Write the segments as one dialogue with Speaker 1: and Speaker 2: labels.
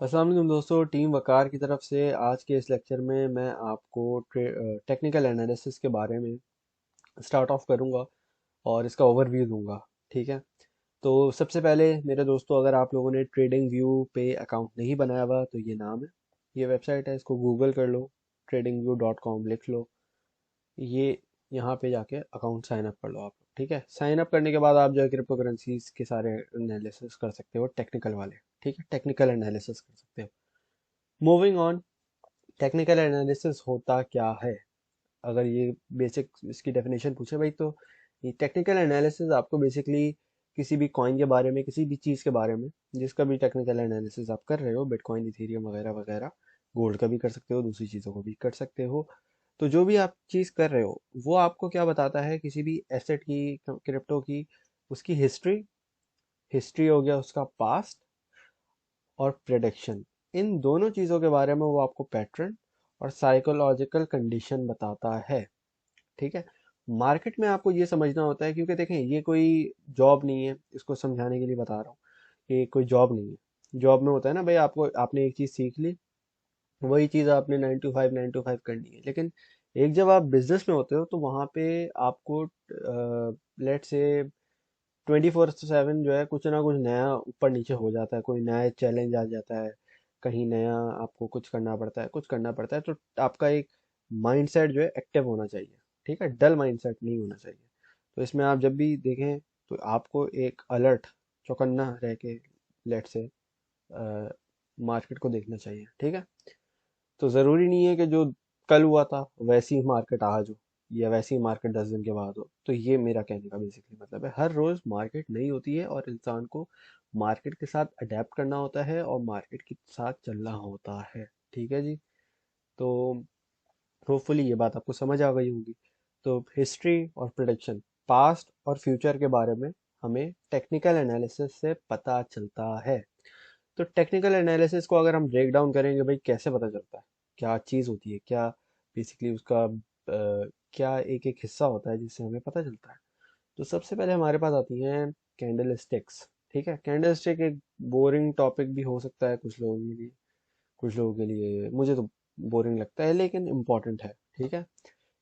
Speaker 1: अस्सलाम वालेकुम दोस्तों, टीम वकार की तरफ से आज के इस लेक्चर में मैं आपको टेक्निकल एनालिसिस के बारे में स्टार्ट ऑफ करूंगा और इसका ओवरव्यू दूंगा। ठीक है। तो सबसे पहले मेरे दोस्तों, अगर आप लोगों ने ट्रेडिंग व्यू पे अकाउंट नहीं बनाया हुआ तो ये नाम है, ये वेबसाइट है, इसको गूगल कर लो, tradingview.com लिख लो। ये यहाँ पे जाके अकाउंट साइन अप कर लो आप। ठीक है। साइन अप करने के बाद आप जो है क्रिप्टो करेंसीज के सारे एनालिसिस कर सकते हो, टेक्निकल वाले। ठीक है, टेक्निकल एनालिसिस कर सकते हो। मूविंग ऑन, टेक्निकल एनालिसिस होता क्या है? अगर ये बेसिक इसकी डेफिनेशन पूछे भाई, तो ये टेक्निकल एनालिसिस आपको बेसिकली किसी भी कॉइन के बारे में, किसी भी चीज़ के बारे में, जिसका भी टेक्निकल एनालिसिस आप कर रहे हो, बिटकॉइन, इथेरियम वगैरह वगैरह, गोल्ड का भी कर सकते हो, दूसरी चीज़ों को भी कर सकते हो। तो जो भी आप चीज़ कर रहे हो वो आपको क्या बताता है, किसी भी एसेट की, क्रिप्टो की, उसकी हिस्ट्री, हिस्ट्री हो गया उसका पास्ट, और प्रेडिक्शन। इन दोनों चीज़ों के बारे में वो आपको पैटर्न और साइकोलॉजिकल कंडीशन बताता है। ठीक है। मार्केट में आपको ये समझना होता है, क्योंकि देखें ये कोई जॉब नहीं है, इसको समझाने के लिए बता रहा हूँ। ये कोई जॉब नहीं है। जॉब में होता है ना भाई, आपको आपने एक चीज़ सीख ली, वही चीज़ आपने 9 to 5 करनी है। लेकिन एक जब आप बिजनेस में होते हो तो वहाँ पे आपको लेट से 24/7 जो है कुछ ना कुछ नया ऊपर नीचे हो जाता है, कोई नया चैलेंज आ जाता है, कहीं नया आपको कुछ करना पड़ता है, कुछ करना पड़ता है। तो आपका एक माइंडसेट जो है एक्टिव होना चाहिए। ठीक है, डल माइंडसेट नहीं होना चाहिए। तो इसमें आप जब भी देखें तो आपको एक अलर्ट, चौकन्ना रह के, लेट से मार्केट को देखना चाहिए। ठीक है। तो ज़रूरी नहीं है कि जो कल हुआ था वैसी ही मार्केट आज हो, या वैसी ही मार्केट 10 दिन के बाद हो। तो ये मेरा कहने का बेसिकली मतलब है, हर रोज़ मार्केट नई होती है और इंसान को मार्केट के साथ अडेप्ट करना होता है और मार्केट के साथ चलना होता है। ठीक है जी। तो होपफुली ये बात आपको समझ आ गई होगी। तो हिस्ट्री और प्रिडिक्शन, पास्ट और फ्यूचर के बारे में हमें टेक्निकल एनालिसिस से पता चलता है। तो टेक्निकल एनालिसिस को अगर हम ब्रेक डाउन करेंगे भाई, कैसे पता चलता है, क्या चीज़ होती है, क्या बेसिकली उसका क्या एक एक हिस्सा होता है जिससे हमें पता चलता है। तो सबसे पहले हमारे पास आती हैं कैंडल स्टिक्स। ठीक है, कैंडल स्टिक एक बोरिंग टॉपिक भी हो सकता है कुछ लोगों के लिए, कुछ लोगों के लिए, मुझे तो बोरिंग लगता है लेकिन इम्पॉर्टेंट है। ठीक है।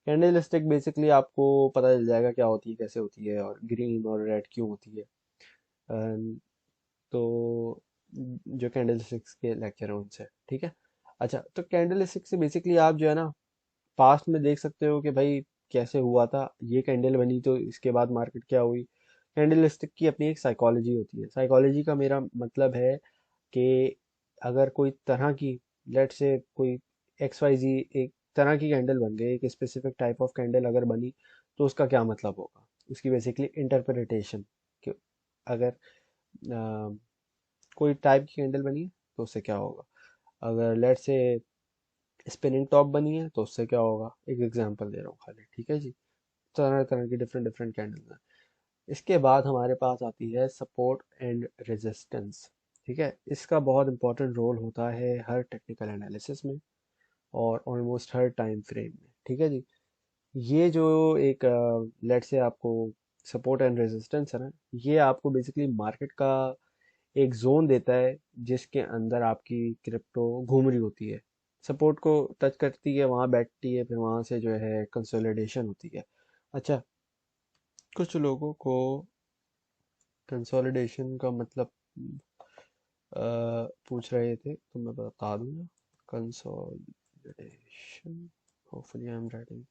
Speaker 1: कैंडल स्टिक बेसिकली आपको पता चल जाएगा क्या होती है, कैसे होती है, और ग्रीन और रेड क्यों होती है। तो जो कैंडल स्टिक्स के लेक्चर हैं उनसे। ठीक है। अच्छा, तो कैंडल स्टिक से बेसिकली आप जो है ना पास्ट में देख सकते हो कि भाई कैसे हुआ था, ये कैंडल बनी तो इसके बाद मार्केट क्या हुई। कैंडल स्टिक की अपनी एक साइकोलॉजी होती है। साइकोलॉजी का मेरा मतलब है कि अगर कोई तरह की, लेट से कोई XYZ एक तरह की कैंडल बन गई, एक स्पेसिफिक टाइप ऑफ कैंडल अगर बनी, तो उसका क्या मतलब होगा, उसकी बेसिकली इंटरप्रिटेशन। अगर कोई टाइप की कैंडल बनी है तो उससे क्या होगा, अगर लेट से स्पिनिंग टॉप बनी है तो उससे क्या होगा। एक एग्जांपल दे रहा हूँ खाली। ठीक है जी। तरह तरह की डिफरेंट डिफरेंट कैंडल हैं। इसके बाद हमारे पास आती है सपोर्ट एंड रेजिस्टेंस। ठीक है, इसका बहुत इंपॉर्टेंट रोल होता है हर टेक्निकल एनालिसिस में और ऑलमोस्ट हर टाइम फ्रेम में। ठीक है जी। ये जो एक लेट से आपको सपोर्ट एंड रेजिस्टेंस है ना, ये आपको बेसिकली मार्केट का एक जोन देता है जिसके अंदर आपकी क्रिप्टो घूम रही होती है। सपोर्ट को टच करती है, वहां बैठती है, फिर वहां से जो है कंसोलिडेशन होती है। अच्छा, कुछ लोगों को कंसोलिडेशन का मतलब पूछ रहे थे तो मैं बता दूंगा। Consolidation, hopefully I am writing,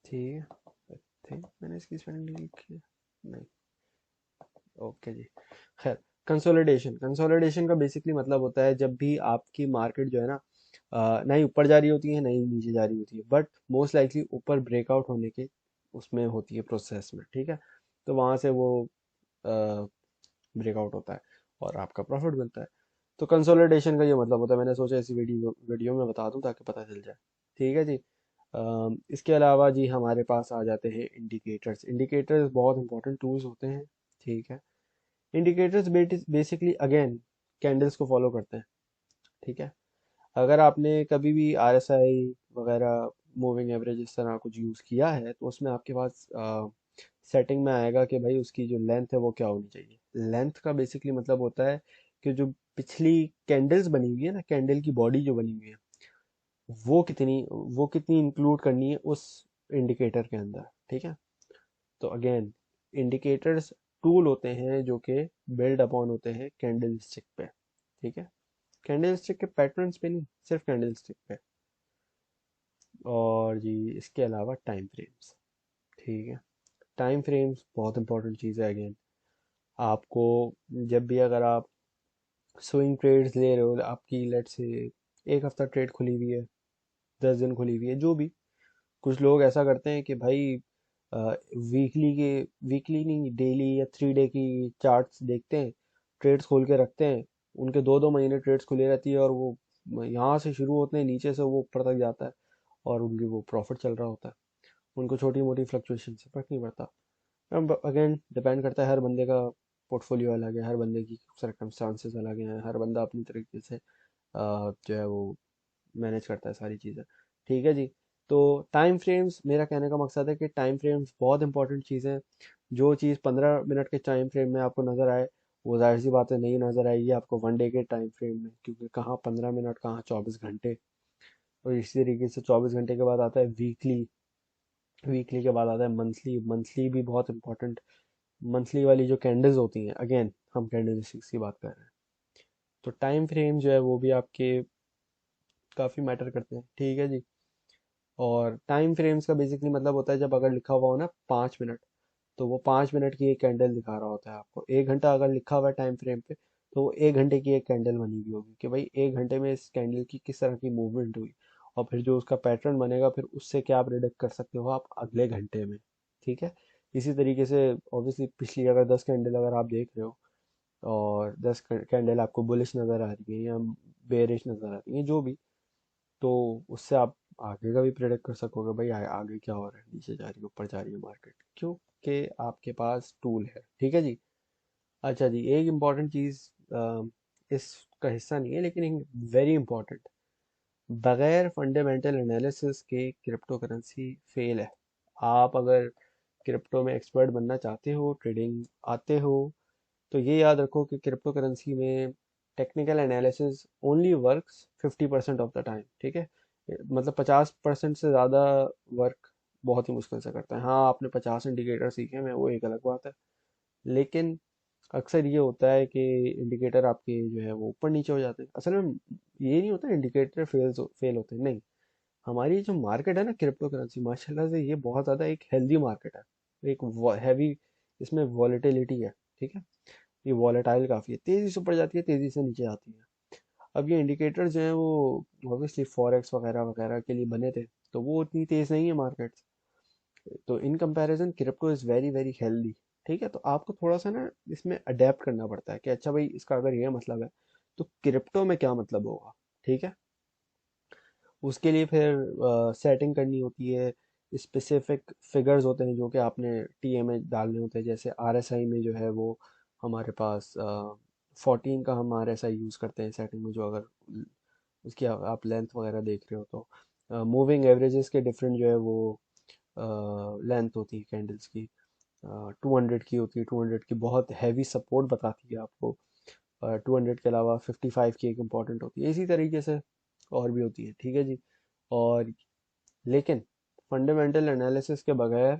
Speaker 1: ठीक थे, मैंने इसकी स्पेलिंग लिखी है, नहीं। ओके जी। खैर, कंसोलिडेशन, कंसोलिडेशन का बेसिकली मतलब होता है जब भी आपकी मार्केट जो है ना ना ही ऊपर जा रही होती है ना ही नीचे जा रही होती है, बट मोस्ट लाइकली ऊपर ब्रेकआउट होने के उसमें होती है, प्रोसेस में। ठीक है। तो वहां से वो ब्रेकआउट होता है और आपका प्रॉफिट मिलता है। तो कंसोलिडेशन का ये मतलब होता है। मैंने सोचा इसी वीडियो वीडियो में बता दूं ताकि पता चल जाए। ठीक है जी। इसके अलावा जी हमारे पास आ जाते हैं इंडिकेटर्स। इंडिकेटर्स बहुत इंपॉर्टेंट टूल्स होते हैं। ठीक है। इंडिकेटर्स बेसिकली अगेन कैंडल्स को फॉलो करते हैं। ठीक है। अगर आपने कभी भी RSI वगैरह, मूविंग एवरेज, इस तरह कुछ यूज़ किया है तो उसमें आपके पास सेटिंग में आएगा कि भाई उसकी जो लेंथ है वो क्या होनी चाहिए। लेंथ का बेसिकली मतलब होता है कि जो पिछली कैंडल्स बनी हुई है ना, कैंडल की बॉडी जो बनी हुई है, वो कितनी वो कितनी इंक्लूड करनी है उस इंडिकेटर के अंदर, ठीक है। तो अगेन, इंडिकेटर्स टूल होते हैं जो कि बिल्ड अपॉन होते हैं कैंडल स्टिक पे, ठीक है। कैंडल स्टिक के पैटर्न्स पे नहीं, सिर्फ कैंडल स्टिक पे। और जी इसके अलावा टाइम फ्रेम्स, ठीक है। टाइम फ्रेम्स बहुत इंपॉर्टेंट चीज़ है। अगेन, आपको जब भी अगर आप स्विंग ट्रेड्स ले रहे हो, आपकी लेट से एक हफ्ता ट्रेड खुली हुई है, 10 दिन खुली हुई है, जो भी, कुछ लोग ऐसा करते हैं कि भाई वीकली के वीकली नहीं, डेली या 3 डे की चार्ट्स देखते हैं, ट्रेड्स खोल के रखते हैं, उनके 2-2 महीने ट्रेड्स खुली रहती है, और वो यहाँ से शुरू होते हैं, नीचे से वो ऊपर तक जाता है, और उनकी वो प्रॉफिट चल रहा होता है। उनको छोटी मोटी फ्लक्चुएशन से फर्क नहीं पड़ता। अब अगेन डिपेंड करता है, हर बंदे का पोर्टफोलियो अलग है, हर बंदे की सर्कमस्टांसेस अलग हैं, हर बंदा अपनी तरीके से जो है वो मैनेज करता है सारी चीज़ें, ठीक है जी। तो टाइम फ्रेम्स, मेरा कहने का मकसद है कि टाइम फ्रेम्स बहुत इंपॉर्टेंट चीज़ है। जो चीज़ 15 मिनट के टाइम फ्रेम में आपको नज़र आए, वो जाहिर सी बात है नहीं नज़र आएगी आपको 1 डे के टाइम फ्रेम में, क्योंकि कहाँ 15 मिनट, कहाँ 24 घंटे। और इसी तरीके से 24 घंटे के बाद आता है वीकली, वीकली के बाद आता है मंथली। मंथली भी बहुत इंपॉर्टेंट। मंथली वाली जो कैंडल्स होती हैं, अगेन हम कैंडल स्टिक्स की बात कर रहे हैं, तो टाइम फ्रेम जो है वो भी आपके काफ़ी मैटर करते हैं, ठीक है जी। और टाइम फ्रेम्स का बेसिकली मतलब होता है, जब अगर लिखा हुआ हो ना 5 मिनट, तो वो 5 मिनट की एक कैंडल दिखा रहा होता है आपको। 1 घंटा अगर लिखा हुआ है टाइम फ्रेम पे, तो वो 1 घंटे की एक कैंडल बनी हुई होगी कि भाई 1 घंटे में इस कैंडल की किस तरह की मूवमेंट हुई, और फिर जो उसका पैटर्न बनेगा, फिर उससे क्या आप प्रिडिक्ट कर सकते हो आप अगले घंटे में, ठीक है। इसी तरीके से ऑब्वियसली पिछली अगर 10 कैंडल अगर आप देख रहे हो, और 10 कैंडल आपको बुलिश नज़र आ रही है या बेरिश नज़र आ रही है, जो भी, तो उससे आप आगे का भी प्रेडिक्ट कर सकोगे भाई आगे क्या हो रहा है, नीचे जा रही है, ऊपर जा रही है मार्केट, क्योंकि आपके पास टूल है, ठीक है जी। अच्छा जी, एक इम्पॉर्टेंट चीज़ इसका हिस्सा नहीं है, लेकिन एक वेरी इंपॉर्टेंट, बगैर फंडामेंटल एनालिसिस के क्रिप्टो करेंसी फेल है। आप अगर क्रिप्टो में एक्सपर्ट बनना चाहते हो, ट्रेडिंग आते हो, तो ये याद रखो कि क्रिप्टो करेंसी में technical analysis only works 50% of the time, ठीक है। मतलब 50% से ज़्यादा वर्क बहुत ही मुश्किल से करता है। हाँ, आपने 50 इंडिकेटर सीखे हैं, वो एक अलग बात है, लेकिन अक्सर ये होता है कि इंडिकेटर आपके जो है वो ऊपर नीचे हो जाते हैं। असल में ये नहीं होता इंडिकेटर फेल होते हैं, नहीं। हमारी जो मार्केट है ना क्रिप्टो करेंसी, माशाल्लाह से ये बहुत ज़्यादा एक हेल्दी मार्केट है। एक हैवी इसमें वॉलेटिलिटी है, ठीक है। ये वॉलेटाइल काफ़ी है, तेज़ी से ऊपर जाती है, तेज़ी से नीचे आती है। अब ये इंडिकेटर जो हैं वो ऑब्वियसली फॉरेक्स वगैरह वगैरह के लिए बने थे, तो वो उतनी तेज़ नहीं है मार्केट। तो in comparison crypto is very very healthy, ठीक है। तो आपको थोड़ा सा ना इसमें अडेप्ट करना पड़ता है कि अच्छा भाई इसका अगर ये मतलब है, तो क्रिप्टो में क्या मतलब होगा, ठीक है। उसके लिए फिर सेटिंग करनी होती है, स्पेसिफिक फिगर्स होते हैं जो कि आपने टीए में डालने होते हैं। जैसे आरएसआई में जो है वो हमारे पास 14 का हम आरएसआई यूज़ करते हैं सेटिंग में, जो अगर उसकी आप लेंथ वगैरह देख रहे हो, तो मूविंग एवरेजेस के डिफरेंट जो है वो लेंथ होती है कैंडल्स की। 200 की होती है, 200 की बहुत हैवी सपोर्ट बताती है आपको। 200 के अलावा 55 की एक इम्पॉर्टेंट होती है, इसी तरीके से और भी होती है, ठीक है जी। और लेकिन फंडामेंटल एनालिसिस के बगैर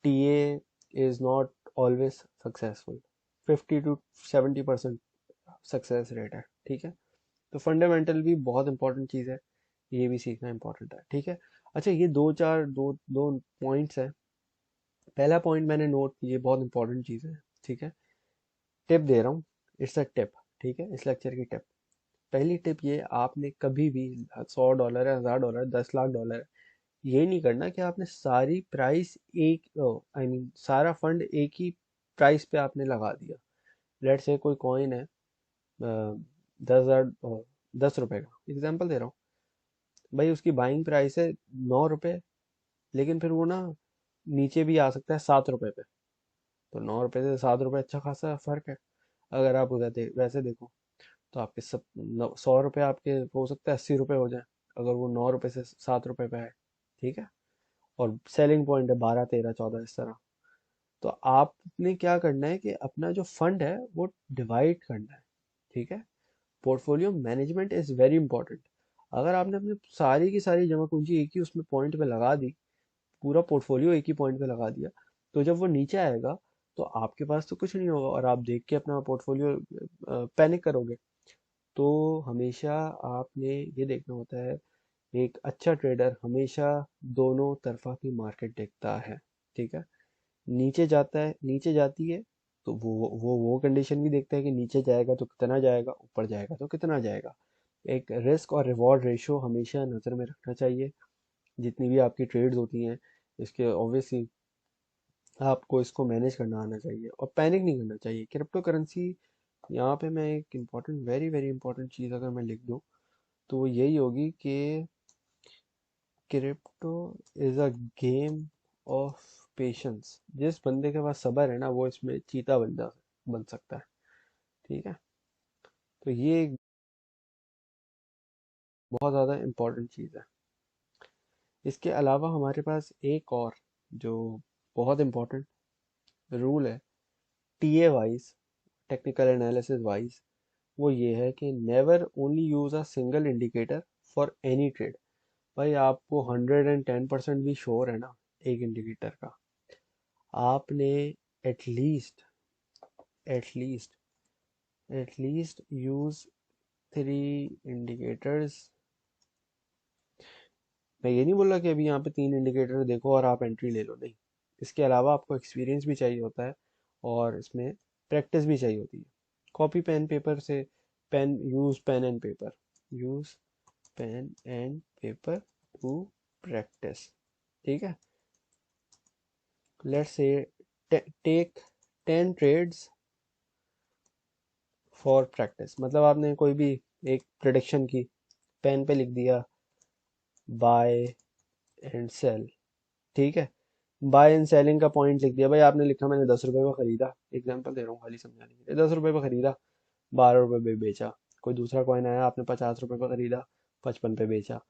Speaker 1: TA is not always successful. 50 to 70% success rate है, ठीक है। तो फंडामेंटल भी बहुत इंपॉर्टेंट चीज़ है, ये भी सीखना इंपॉर्टेंट है, ठीक है। अच्छा, ये दो चार दो दो पॉइंट्स हैं। पहला पॉइंट मैंने नोट, ये बहुत इंपॉर्टेंट चीज़ है, ठीक है। टिप दे रहा हूँ, इट्स अ टिप, ठीक है, इस लेक्चर की टिप। पहली टिप ये, आपने कभी भी $100 है, $1000 है, $10 लाख है, ये नहीं करना कि आपने सारी प्राइस एक, आई मीन सारा फंड एक ही प्राइस पे आपने लगा दिया। लेट से कोई कॉइन है 10,000, 10 रुपए का एग्जाम्पल दे रहा हूँ, भाई उसकी बाइंग प्राइस है 9 रुपए, लेकिन फिर वो ना नीचे भी आ सकता है 7 रुपए पे। तो 9 रुपए से 7 रुपए अच्छा खासा फर्क है। अगर आप उधर वैसे देखो, तो आपके 100 रुपये आपके हो सकता है 80 रुपये हो जाए, अगर वो 9 रुपए से 7 रुपए पे है, ठीक है। और सेलिंग पॉइंट है 12 13 14 इस तरह। तो आपने क्या करना है कि अपना जो फंड है वो डिवाइड करना है, ठीक है। Portfolio management is very important. अगर आपने अपनी सारी की सारी जमा पूंजी एक ही उसमें पॉइंट पे लगा दी, पूरा पोर्टफोलियो एक ही पॉइंट पे लगा दिया, तो जब वो नीचे आएगा तो आपके पास तो कुछ नहीं होगा और आप देख के अपना पोर्टफोलियो पैनिक करोगे। तो हमेशा आपने ये देखना होता है, एक अच्छा ट्रेडर हमेशा दोनों तरफा की मार्केट देखता है, ठीक है। नीचे जाता है, नीचे जाती है, तो वो कंडीशन भी देखता है कि नीचे जाएगा तो कितना जाएगा, ऊपर जाएगा तो कितना जाएगा। एक रिस्क और रिवॉर्ड रेशियो हमेशा नज़र में रखना चाहिए जितनी भी आपकी ट्रेड्स होती हैं। इसके ऑब्वियसली आपको इसको मैनेज करना आना चाहिए और पैनिक नहीं करना चाहिए। क्रिप्टो करेंसी, यहाँ पे मैं एक इम्पॉर्टेंट, वेरी वेरी इंपॉर्टेंट चीज़ अगर मैं लिख दूँ तो वो यही होगी कि crypto is a game of patience. जिस बंदे के पास सब्र है ना वो इसमें चीता बन सकता है, ठीक है। तो ये एक बहुत ज़्यादा इम्पोर्टेंट चीज़ है। इसके अलावा हमारे पास एक और जो बहुत इम्पोर्टेंट रूल है, TA wise, technical analysis wise, वो ये है कि never only use a single indicator for any trade. भाई आपको 110% भी श्योर है ना एक इंडिकेटर का, आपने at least at least at least use 3 indicators. मैं ये नहीं बोल रहा कि अभी यहाँ पे 3 इंडिकेटर देखो और आप एंट्री ले लो, नहीं। इसके अलावा आपको एक्सपीरियंस भी चाहिए होता है और इसमें प्रैक्टिस भी चाहिए होती है। कॉपी पेन पेपर से, pen use pen and paper, use pen and paper to practise, ठीक है। Let's say take 10 trades for practice. मतलब आपने कोई भी एक प्रिडिक्शन की, पेन पे लिख दिया बाय एंड सेल, ठीक है। बाय एंड सेलिंग का पॉइंट लिख दिया, भाई आपने लिखा मैंने 10 रुपए में खरीदा, एग्जांपल दे रहा हूँ खाली समझाने के लिए, 10 रुपए में खरीदा, 12 रुपए पे बेचा। कोई दूसरा कॉइन आया, आपने 50 रुपए पे खरीदा, 55 पे बेचा,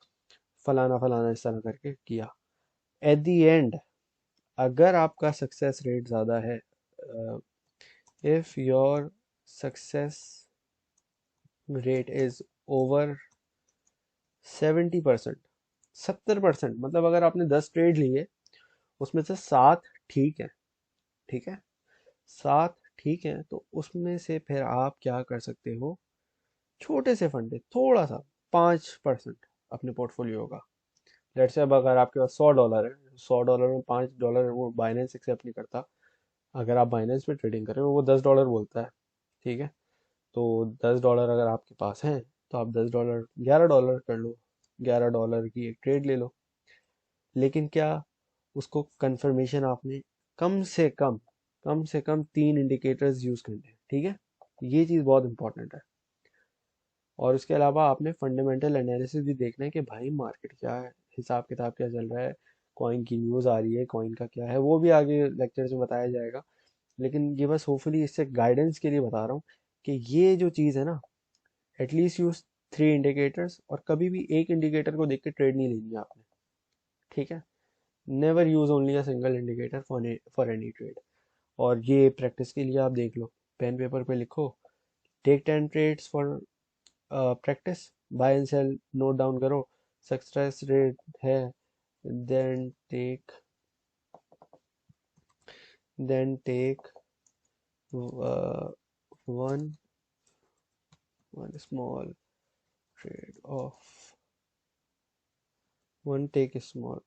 Speaker 1: फलाना फलाना इस तरह करके किया। एट द एंड अगर आपका सक्सेस रेट ज़्यादा है, if your success rate is over 70%, 70%, मतलब अगर आपने 10 ट्रेड लिए उसमें से 7 ठीक है, ठीक है, 7 ठीक है, तो उसमें से फिर आप क्या कर सकते हो, छोटे से फंडे थोड़ा सा, 5% अपने पोर्टफोलियो का। लेट्स से अब अगर आपके पास $100 है, $100 में $5 वो बाइनेंस एक्सेप्ट नहीं करता। अगर आप बाइनेंस पे ट्रेडिंग कर रहे हो वो $10 बोलता है, ठीक है। तो $10 अगर आपके पास हैं तो आप $10 $11 कर लो, $11 की एक ट्रेड ले लो। लेकिन क्या, उसको कंफर्मेशन आपने कम से कम 3 इंडिकेटर्स यूज करने हैं, ठीक है। ये चीज़ बहुत इंपॉर्टेंट है। और उसके अलावा आपने फंडामेंटल एनालिसिस भी देखना है कि भाई मार्केट क्या है, हिसाब किताब क्या चल रहा है, कॉइन की न्यूज़ आ रही है, कॉइन का क्या है, वो भी आगे लेक्चर्स में बताया जाएगा। लेकिन ये बस होपफुली इससे गाइडेंस के लिए बता रहा हूँ कि ये जो चीज़ है ना, एटलीस्ट यूज 3 इंडिकेटर्स, और कभी भी एक इंडिकेटर को देख के ट्रेड नहीं लेनी है आपने, ठीक है। Never use only a single indicator for any trade. और ये प्रैक्टिस के लिए आप देख लो, पेन पेपर पे लिखो, take 10 trades for practice, buy and sell note down करो, सक्सेस रेट है, then take then take one one small trade of one take small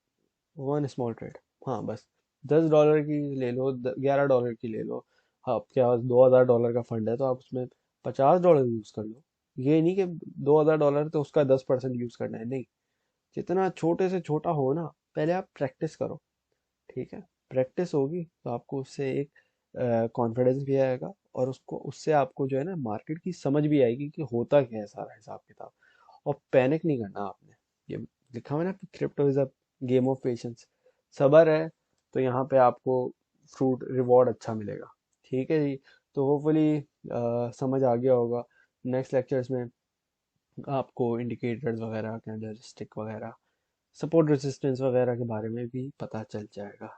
Speaker 1: one small trade. हाँ बस, $10 की ले लो, $11 की ले लो। हाँ, आपके पास $2,000 का फंड है तो आप उसमें $50 यूज कर लो। ये नहीं कि $2,000 तो उसका 10% यूज करना है, नहीं। जितना छोटे से छोटा हो ना, पहले आप प्रैक्टिस करो, ठीक है। प्रैक्टिस होगी तो आपको उससे एक कॉन्फिडेंस भी आएगा और उसको उससे आपको जो है ना मार्केट की समझ भी आएगी कि होता क्या है सारा हिसाब किताब। और पैनिक नहीं करना आपने। ये लिखा हुआ है ना, crypto is a game of patience. सब्र है तो यहाँ पे आपको फ्रूट रिवॉर्ड अच्छा मिलेगा, ठीक है जी। तो होपफुली समझ आ गया होगा। नेक्स्ट लेक्चर्स में आपको इंडिकेटर्स वगैरह, कैंडलस्टिक वगैरह, सपोर्ट रेजिस्टेंस वगैरह के बारे में भी पता चल जाएगा।